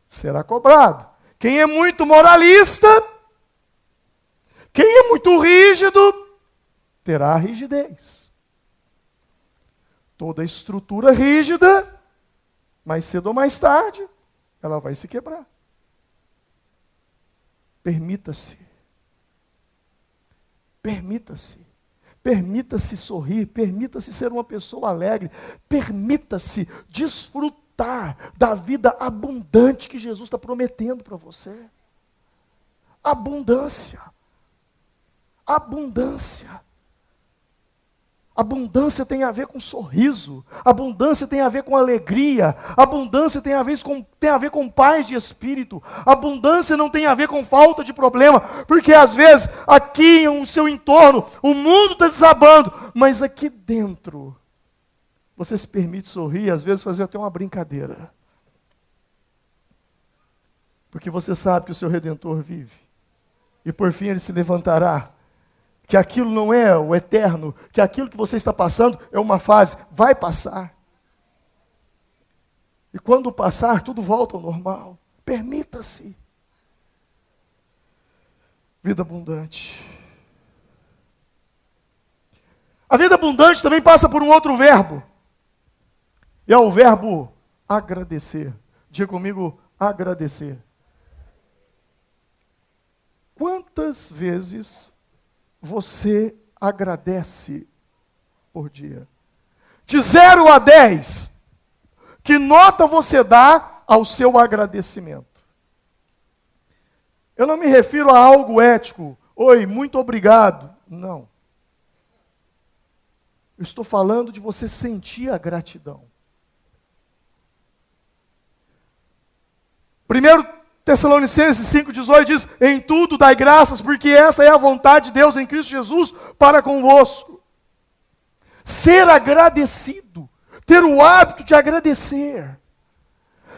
será cobrado. Quem é muito moralista, Quem é muito rígido, terá rigidez. Toda estrutura rígida, mais cedo ou mais tarde, ela vai se quebrar. Permita-se. Permita-se. Permita-se sorrir, permita-se ser uma pessoa alegre, permita-se desfrutar da vida abundante que Jesus está prometendo para você. Abundância. Abundância. Abundância tem a ver com sorriso, abundância tem a ver com alegria, abundância tem a ver com paz de espírito, abundância não tem a ver com falta de problema, porque às vezes aqui no seu entorno o mundo está desabando, mas aqui dentro você se permite sorrir, às vezes fazer até uma brincadeira, porque você sabe que o seu Redentor vive, e por fim ele se levantará, que aquilo não é o eterno, que aquilo que você está passando é uma fase, vai passar. E quando passar, tudo volta ao normal. Permita-se. Vida abundante. A vida abundante também passa por um outro verbo. E é o verbo agradecer. Diga comigo, agradecer. Quantas vezes você agradece por dia? De 0 a 10, que nota você dá ao seu agradecimento? Eu não me refiro a algo ético. Oi, muito obrigado. Não. Eu estou falando de você sentir a gratidão. 1 Tessalonicenses 5,18 diz, em tudo dai graças, porque essa é a vontade de Deus em Cristo Jesus para convosco. Ser agradecido, ter o hábito de agradecer,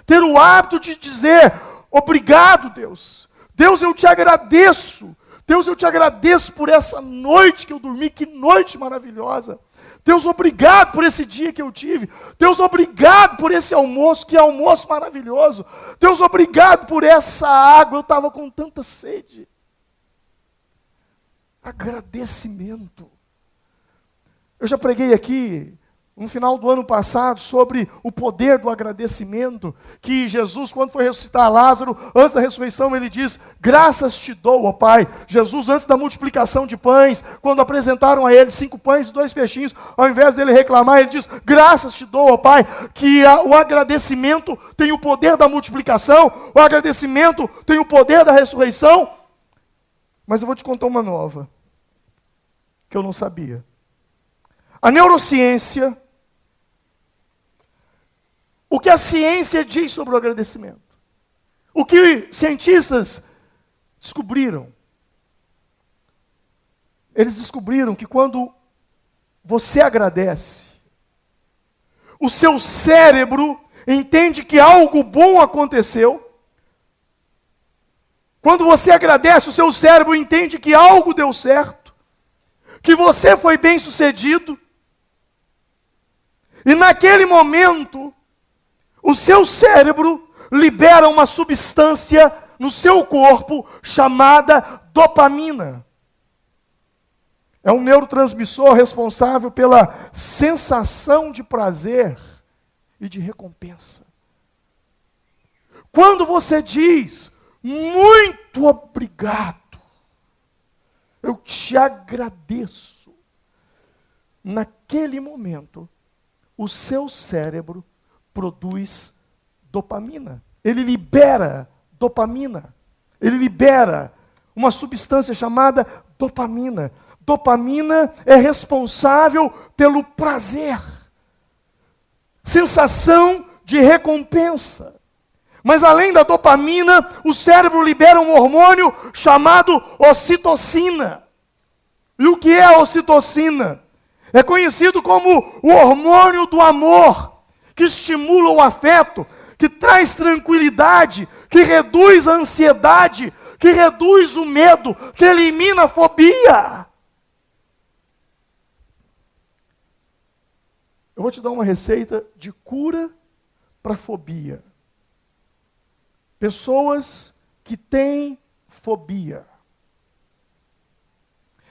ter o hábito de dizer, obrigado Deus, Deus eu te agradeço, Deus eu te agradeço por essa noite que eu dormi, que noite maravilhosa. Deus, obrigado por esse dia que eu tive. Deus, obrigado por esse almoço, que almoço maravilhoso. Deus, obrigado por essa água, eu estava com tanta sede. Agradecimento. Eu já preguei aqui, no final do ano passado, sobre o poder do agradecimento, que Jesus, quando foi ressuscitar Lázaro, antes da ressurreição, ele diz, graças te dou, ó Pai. Jesus, antes da multiplicação de pães, quando apresentaram a ele 5 pães e 2 peixinhos, ao invés dele reclamar, ele diz, graças te dou, ó Pai, que o agradecimento tem o poder da multiplicação, o agradecimento tem o poder da ressurreição. Mas eu vou te contar uma nova, que eu não sabia. A neurociência, o que a ciência diz sobre o agradecimento? O que cientistas descobriram? Eles descobriram que quando você agradece, o seu cérebro entende que algo bom aconteceu. Quando você agradece, o seu cérebro entende que algo deu certo, que você foi bem-sucedido. E naquele momento, o seu cérebro libera uma substância no seu corpo chamada dopamina. É um neurotransmissor responsável pela sensação de prazer e de recompensa. Quando você diz, muito obrigado, eu te agradeço, naquele momento, o seu cérebro produz dopamina. Ele libera dopamina. Ele libera uma substância chamada dopamina. Dopamina é responsável pelo prazer. Sensação de recompensa. Mas além da dopamina, o cérebro libera um hormônio chamado ocitocina. E o que é a ocitocina? É conhecido como o hormônio do amor, que estimula o afeto, que traz tranquilidade, que reduz a ansiedade, que reduz o medo, que elimina a fobia. Eu vou te dar uma receita de cura para fobia. Pessoas que têm fobia.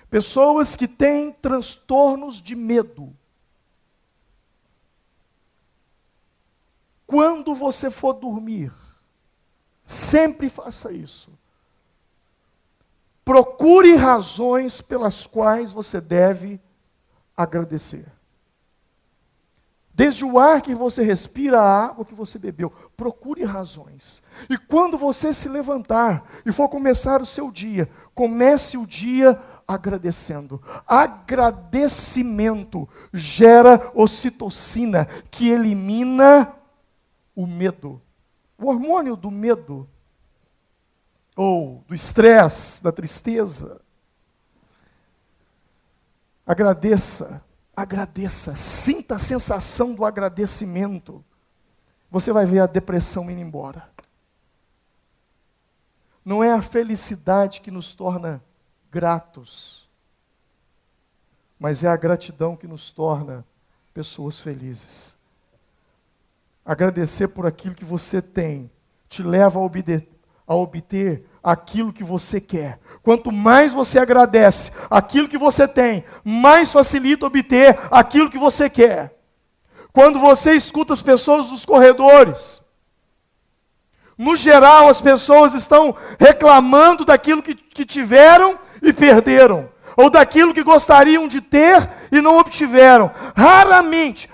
Pessoas que têm transtornos de medo. Quando você for dormir, sempre faça isso. Procure razões pelas quais você deve agradecer. Desde o ar que você respira, a água que você bebeu. Procure razões. E quando você se levantar e for começar o seu dia, comece o dia agradecendo. Agradecimento gera ocitocina, que elimina o medo. O hormônio do medo, ou do estresse, da tristeza. Agradeça, agradeça, sinta a sensação do agradecimento. Você vai ver a depressão indo embora. Não é a felicidade que nos torna gratos, mas é a gratidão que nos torna pessoas felizes. Agradecer por aquilo que você tem te leva a obter aquilo que você quer. Quanto mais você agradece aquilo que você tem, mais facilita obter aquilo que você quer. Quando você escuta as pessoas nos corredores, no geral as pessoas estão reclamando daquilo que tiveram e perderam, ou daquilo que gostariam de ter e não obtiveram. Raramente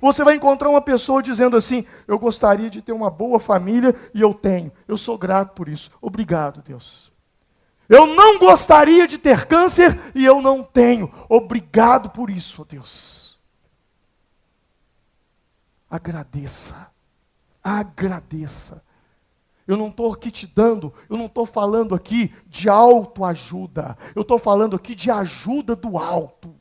você vai encontrar uma pessoa dizendo assim: eu gostaria de ter uma boa família e eu tenho. Eu sou grato por isso. Obrigado, Deus. Eu não gostaria de ter câncer e eu não tenho. Obrigado por isso, Deus. Agradeça. Agradeça. Eu não estou aqui te dando, eu não estou falando aqui de autoajuda. Eu estou falando aqui de ajuda do alto.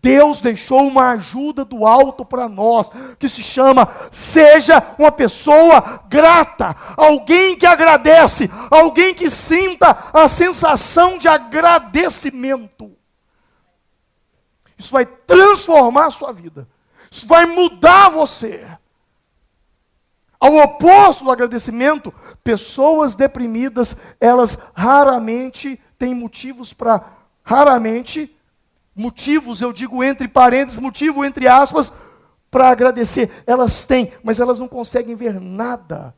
Deus deixou uma ajuda do alto para nós, que se chama: seja uma pessoa grata, alguém que agradece, alguém que sinta a sensação de agradecimento. Isso vai transformar a sua vida, isso vai mudar você. Ao oposto do agradecimento, pessoas deprimidas, elas raramente têm motivos para, motivos, eu digo entre parênteses, motivo entre aspas, para agradecer. Elas têm, mas elas não conseguem ver nada.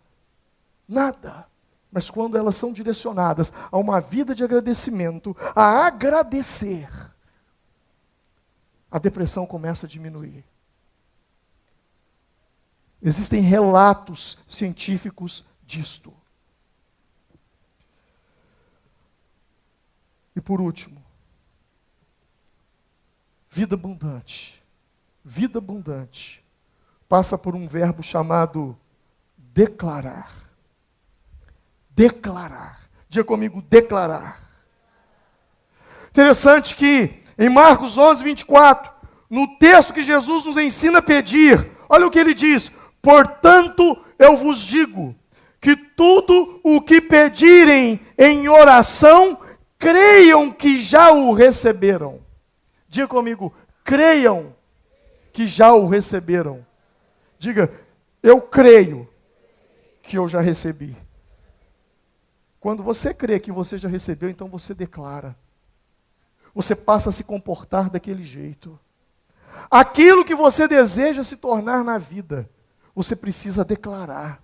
Nada. Mas quando elas são direcionadas a uma vida de agradecimento, a agradecer, a depressão começa a diminuir. Existem relatos científicos disto. E por último, vida abundante. Vida abundante passa por um verbo chamado declarar. Declarar. Diga comigo, declarar. Interessante que em Marcos 11, 24, no texto que Jesus nos ensina a pedir, olha o que ele diz: portanto, eu vos digo, que tudo o que pedirem em oração, creiam que já o receberam. Diga comigo, creiam que já o receberam. Diga, eu creio que eu já recebi. Quando você crê que você já recebeu, então você declara. Você passa a se comportar daquele jeito. Aquilo que você deseja se tornar na vida, você precisa declarar.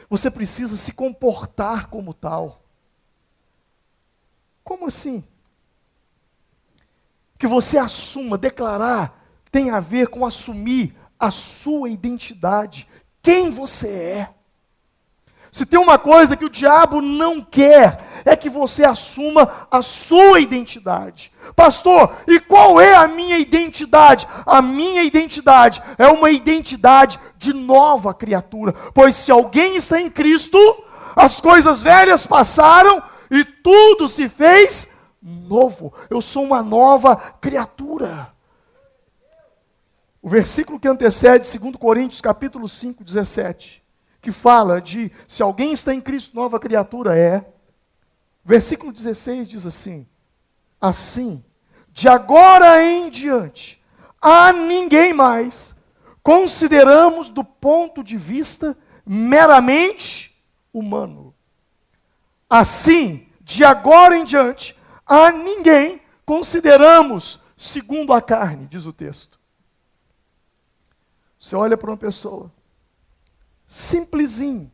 Você precisa se comportar como tal. Como assim? Que você assuma, declarar, tem a ver com assumir a sua identidade. Quem você é. Se tem uma coisa que o diabo não quer, é que você assuma a sua identidade. Pastor, e qual é a minha identidade? A minha identidade é uma identidade de nova criatura. Pois se alguém está em Cristo, as coisas velhas passaram e tudo se fez novo. Eu sou uma nova criatura. O versículo que antecede, 2 Coríntios capítulo 5, 17, que fala de se alguém está em Cristo, nova criatura é. Versículo 16 diz assim: assim, de agora em diante, a ninguém mais consideramos do ponto de vista meramente humano. Assim, de agora em diante, a ninguém consideramos segundo a carne, diz o texto. Você olha para uma pessoa, simplesinho,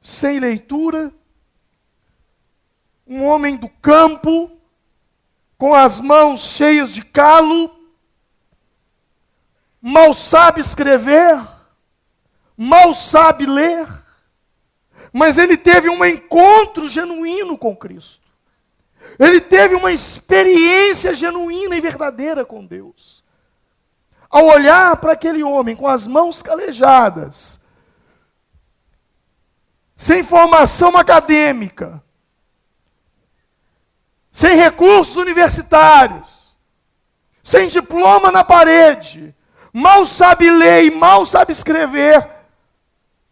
sem leitura, um homem do campo, com as mãos cheias de calo, mal sabe escrever, mal sabe ler, mas ele teve um encontro genuíno com Cristo. Ele teve uma experiência genuína e verdadeira com Deus. Ao olhar para aquele homem com as mãos calejadas, sem formação acadêmica, sem recursos universitários, sem diploma na parede, mal sabe ler e mal sabe escrever,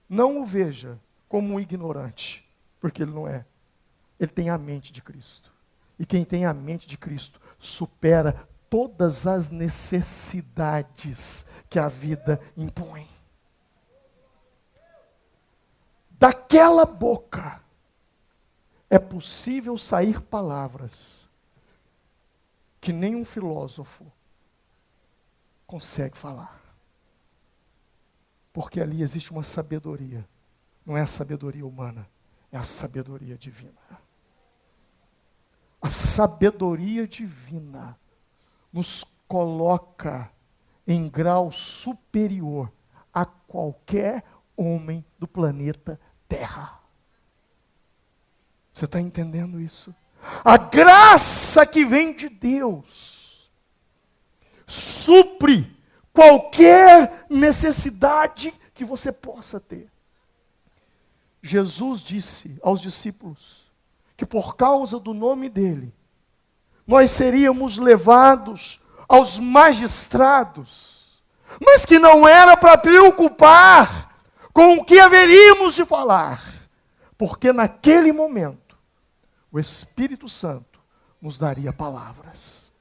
não o veja como um ignorante, porque ele não é. Ele tem a mente de Cristo. E quem tem a mente de Cristo supera todas as necessidades que a vida impõe. Daquela boca é possível sair palavras que nenhum filósofo consegue falar. Porque ali existe uma sabedoria. Não é a sabedoria humana, é a sabedoria divina. A sabedoria divina nos coloca em grau superior a qualquer homem do planeta Terra. Você está entendendo isso? A graça que vem de Deus supre qualquer necessidade que você possa ter. Jesus disse aos discípulos que por causa do nome dele, nós seríamos levados aos magistrados, mas que não era para preocupar com o que haveríamos de falar, porque naquele momento, o Espírito Santo nos daria palavras.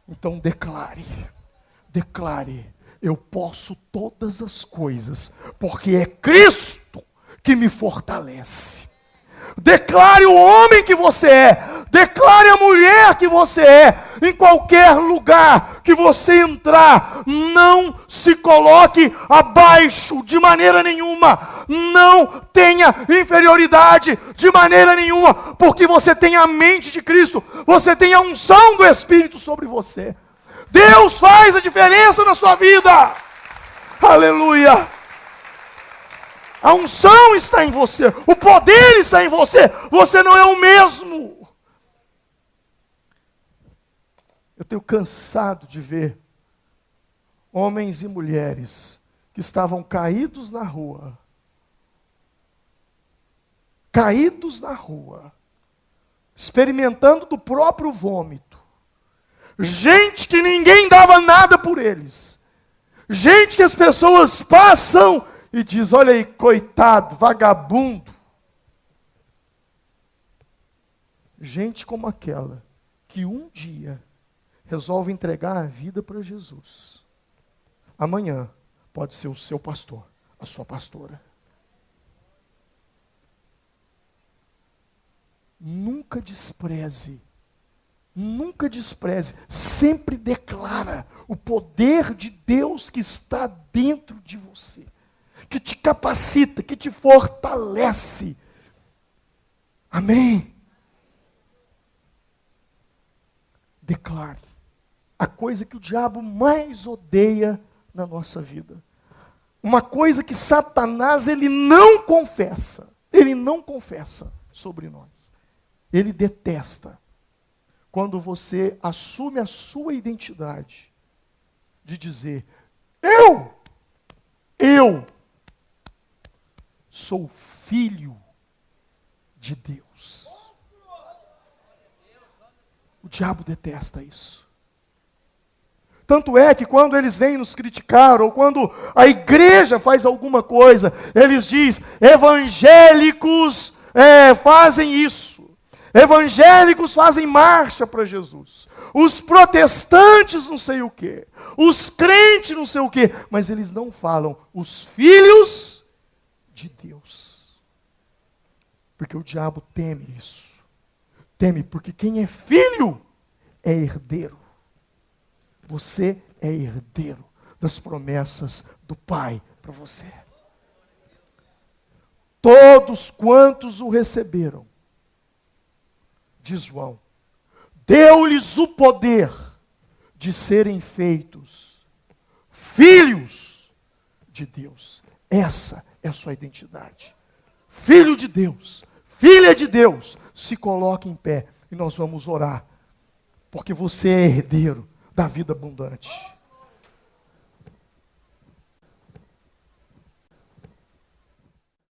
Então declare, eu posso todas as coisas, porque é Cristo que me fortalece. Declare o homem que você é, declare a mulher que você é, em qualquer lugar que você entrar, não se coloque abaixo de maneira nenhuma, não tenha inferioridade de maneira nenhuma, porque você tem a mente de Cristo, você tem a unção do Espírito sobre você. Deus faz a diferença na sua vida. Aleluia. A unção está em você, o poder está em você, você não é o mesmo. Eu tenho cansado de ver homens e mulheres que estavam caídos na rua, experimentando do próprio vômito, gente que ninguém dava nada por eles, gente que as pessoas passam e diz, olha aí, coitado, vagabundo. Gente como aquela, que um dia resolve entregar a vida para Jesus. Amanhã pode ser o seu pastor, a sua pastora. Nunca despreze, sempre declara o poder de Deus que está dentro de você, que te capacita, que te fortalece. Amém? Declare a coisa que o diabo mais odeia na nossa vida. Uma coisa que Satanás, ele não confessa sobre nós. Ele detesta quando você assume a sua identidade de dizer, eu sou filho de Deus. O diabo detesta isso. Tanto é que quando eles vêm nos criticar, ou quando a igreja faz alguma coisa, eles dizem, evangélicos fazem isso. Evangélicos fazem marcha para Jesus. Os protestantes não sei o quê. Os crentes não sei o quê. Mas eles não falam, os filhos de Deus. Porque o diabo teme isso. Teme porque quem é filho é herdeiro. Você é herdeiro das promessas do Pai para você. Todos quantos o receberam, diz João, deu-lhes o poder de serem feitos filhos de Deus. Essa é a sua identidade. Filho de Deus, filha de Deus, se coloque em pé e nós vamos orar, porque você é herdeiro da vida abundante.